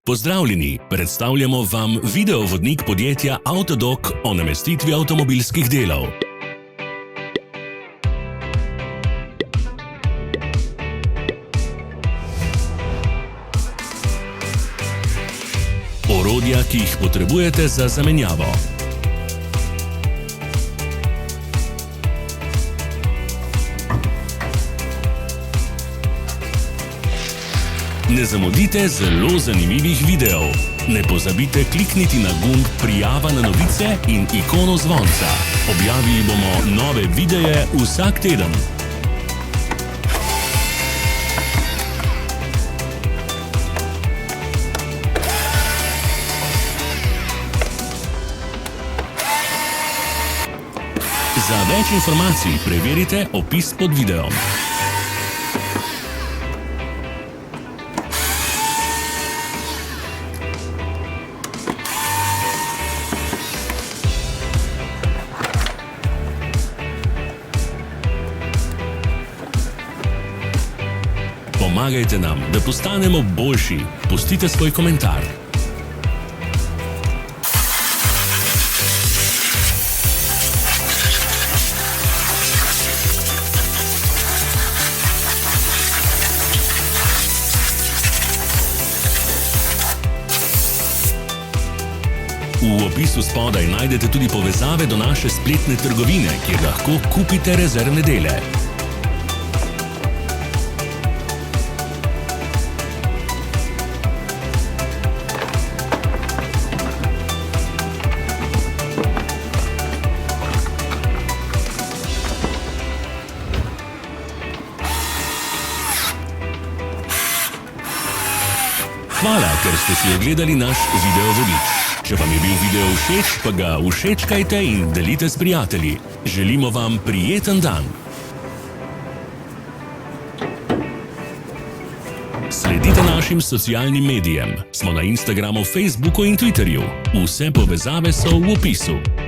Pozdravljeni, predstavljamo vam videovodnik podjetja Autodoc o namestitvi avtomobilskih delov. Orodja, ki jih potrebujete za zamenjavo. Ne zamudite zelo zanimivih videov. Ne pozabite klikniti na gumb Prijava na novice in ikono zvonca. Objavili bomo nove videe vsak teden. Za več informacij preverite opis pod videom. Pomagajte nam, da postanemo boljši. Pustite svoj komentar. V opisu spodaj najdete tudi povezave do naše spletne trgovine, kjer lahko kupite rezervne dele. Hvala, ker ste si ogledali naš videovodič. Če vam je bil video všeč, pa ga všečkajte in delite s prijatelji. Želimo vam prijeten dan. Sledite našim socialnim medijem. Smo na Instagramu, Facebooku in Twitterju. Vse povezave so v opisu.